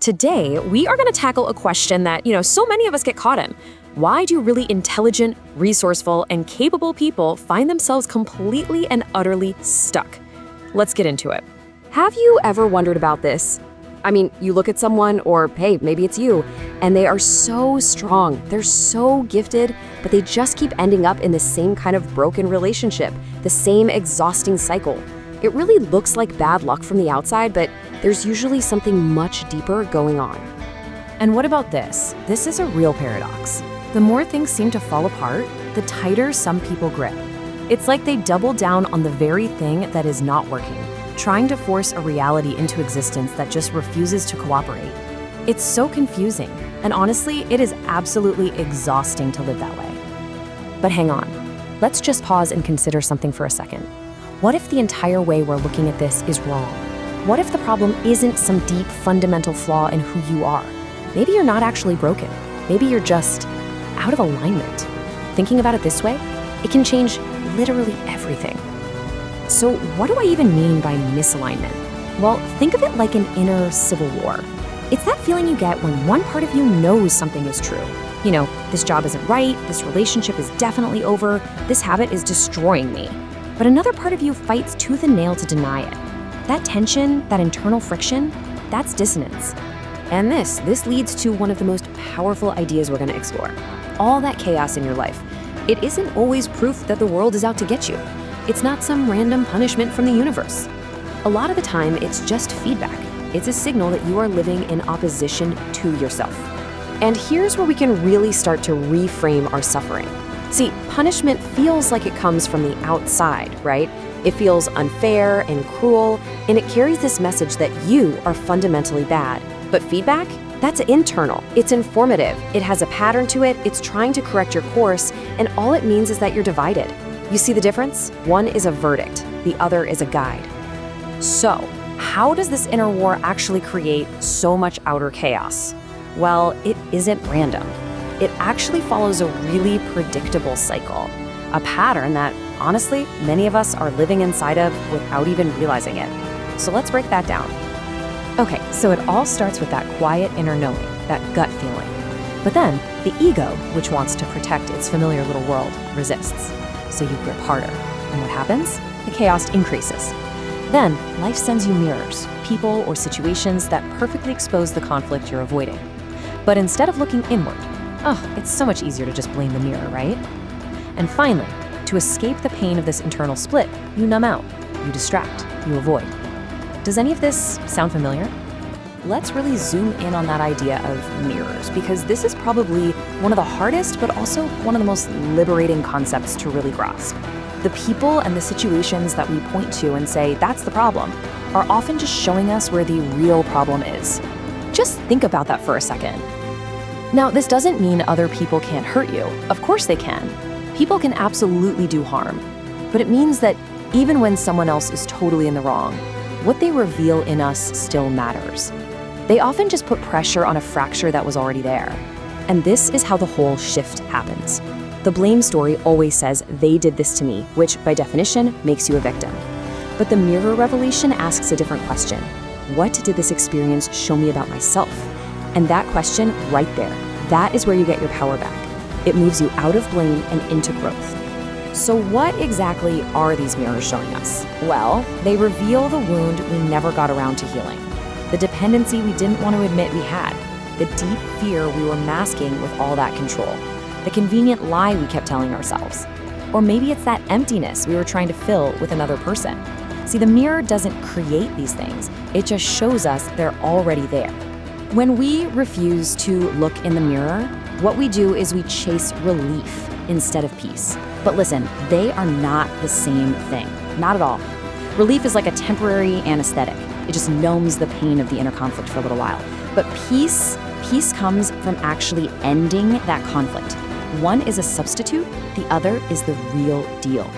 Today, we are going to tackle a question that, so many of us get caught in. Why do really intelligent, resourceful, and capable people find themselves completely and utterly stuck? Let's get into it. Have you ever wondered about this? I mean, you look at someone, or hey, maybe it's you, and they are so strong, they're so gifted, but they just keep ending up in the same kind of broken relationship, the same exhausting cycle. It really looks like bad luck from the outside, but there's usually something much deeper going on. And what about this? This is a real paradox. The more things seem to fall apart, the tighter some people grip. It's like they double down on the very thing that is not working, trying to force a reality into existence that just refuses to cooperate. It's so confusing, and honestly, it is absolutely exhausting to live that way. But hang on, let's just pause and consider something for a second. What if the entire way we're looking at this is wrong? What if the problem isn't some deep, fundamental flaw in who you are? Maybe you're not actually broken. Maybe you're just out of alignment. Thinking about it this way, it can change literally everything. So what do I even mean by misalignment? Well, think of it like an inner civil war. It's that feeling you get when one part of you knows something is true. This job isn't right, this relationship is definitely over, this habit is destroying me. But another part of you fights tooth and nail to deny it. That tension, that internal friction, that's dissonance. And this leads to one of the most powerful ideas we're going to explore. All that chaos in your life, it isn't always proof that the world is out to get you. It's not some random punishment from the universe. A lot of the time, it's just feedback. It's a signal that you are living in opposition to yourself. And here's where we can really start to reframe our suffering. See, punishment feels like it comes from the outside, right? It feels unfair and cruel, and it carries this message that you are fundamentally bad. But feedback? That's internal. It's informative. It has a pattern to it. It's trying to correct your course, and all it means is that you're divided. You see the difference? One is a verdict. The other is a guide. So, how does this inner war actually create so much outer chaos? Well, it isn't random. It actually follows a really predictable cycle, a pattern that, honestly, many of us are living inside of without even realizing it. So let's break that down. Okay, so it all starts with that quiet inner knowing, that gut feeling. But then, the ego, which wants to protect its familiar little world, resists. So you grip harder. And what happens? The chaos increases. Then, life sends you mirrors, people or situations that perfectly expose the conflict you're avoiding. But instead of looking inward, it's so much easier to just blame the mirror, right? And finally, to escape the pain of this internal split, you numb out, you distract, you avoid. Does any of this sound familiar? Let's really zoom in on that idea of mirrors, because this is probably one of the hardest, but also one of the most liberating concepts to really grasp. The people and the situations that we point to and say, that's the problem, are often just showing us where the real problem is. Just think about that for a second. Now, this doesn't mean other people can't hurt you. Of course they can. People can absolutely do harm. But it means that even when someone else is totally in the wrong, what they reveal in us still matters. They often just put pressure on a fracture that was already there. And this is how the whole shift happens. The blame story always says, they did this to me, which by definition makes you a victim. But the mirror revelation asks a different question. What did this experience show me about myself? And that question right there, that is where you get your power back. It moves you out of blame and into growth. So what exactly are these mirrors showing us? Well, they reveal the wound we never got around to healing, the dependency we didn't want to admit we had, the deep fear we were masking with all that control, the convenient lie we kept telling ourselves. Or maybe it's that emptiness we were trying to fill with another person. See, the mirror doesn't create these things. It just shows us they're already there. When we refuse to look in the mirror, what we do is we chase relief instead of peace. But listen, they are not the same thing. Not at all. Relief is like a temporary anesthetic. It just numbs the pain of the inner conflict for a little while. But peace comes from actually ending that conflict. One is a substitute, the other is the real deal.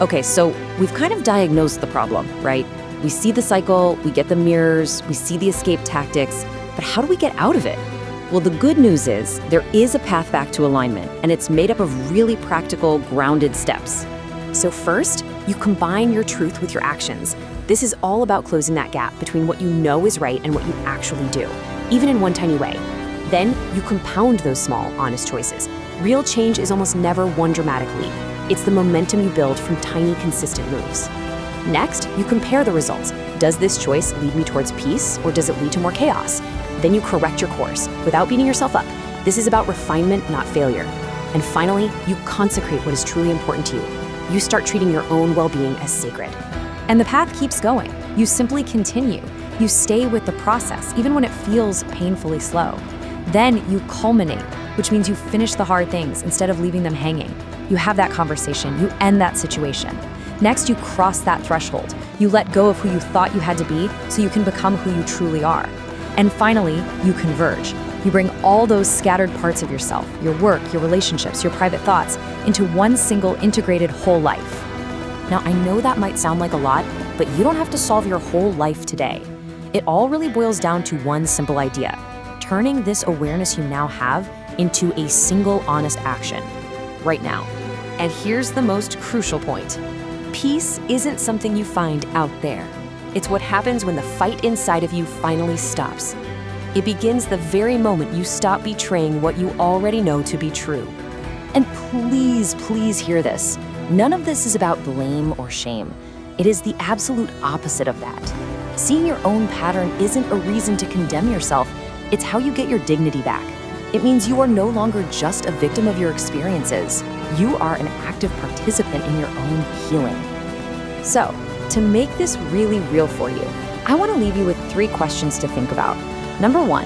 Okay, so we've kind of diagnosed the problem, right? We see the cycle, we get the mirrors, we see the escape tactics, but how do we get out of it? Well, the good news is there is a path back to alignment, and it's made up of really practical, grounded steps. So first, you combine your truth with your actions. This is all about closing that gap between what you know is right and what you actually do. even in one tiny way. Then you compound those small, honest choices. Real change is almost never one dramatic leap. It's the momentum you build from tiny, consistent moves. Next, you compare the results. Does this choice lead me towards peace, or does it lead to more chaos? Then you correct your course without beating yourself up. This is about refinement, not failure. And finally, you consecrate what is truly important to you. You start treating your own well-being as sacred. And the path keeps going. You simply continue. You stay with the process, even when it feels painfully slow. Then you culminate, which means you finish the hard things instead of leaving them hanging. You have that conversation, you end that situation. Next, you cross that threshold. You let go of who you thought you had to be so you can become who you truly are. And finally, you converge. You bring all those scattered parts of yourself, your work, your relationships, your private thoughts, into one single integrated whole life. Now, I know that might sound like a lot, but you don't have to solve your whole life today. It all really boils down to one simple idea: turning this awareness you now have into a single honest action, right now. And here's the most crucial point. Peace isn't something you find out there. It's what happens when the fight inside of you finally stops. It begins the very moment you stop betraying what you already know to be true. And please, please hear this. None of this is about blame or shame. It is the absolute opposite of that. Seeing your own pattern isn't a reason to condemn yourself. It's how you get your dignity back. It means you are no longer just a victim of your experiences. You are an active participant in your own healing. So, to make this really real for you, I want to leave you with 3 questions to think about. Number 1,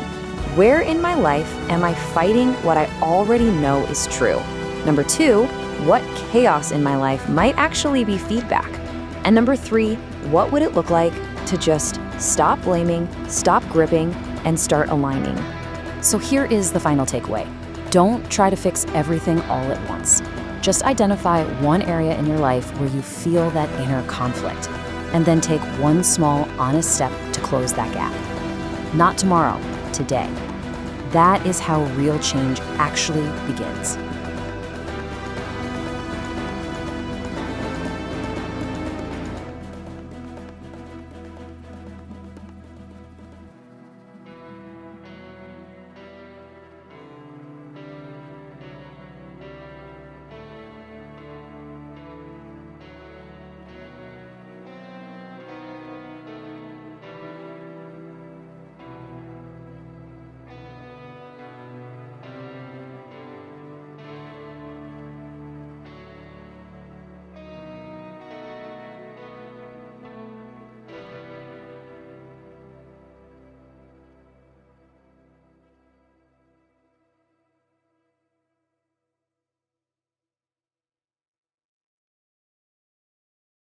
where in my life am I fighting what I already know is true? Number 2, what chaos in my life might actually be feedback? And number 3, what would it look like to just stop blaming, stop gripping, and start aligning? So here is the final takeaway. Don't try to fix everything all at once. Just identify one area in your life where you feel that inner conflict, and then take one small, honest step to close that gap. Not tomorrow, today. That is how real change actually begins.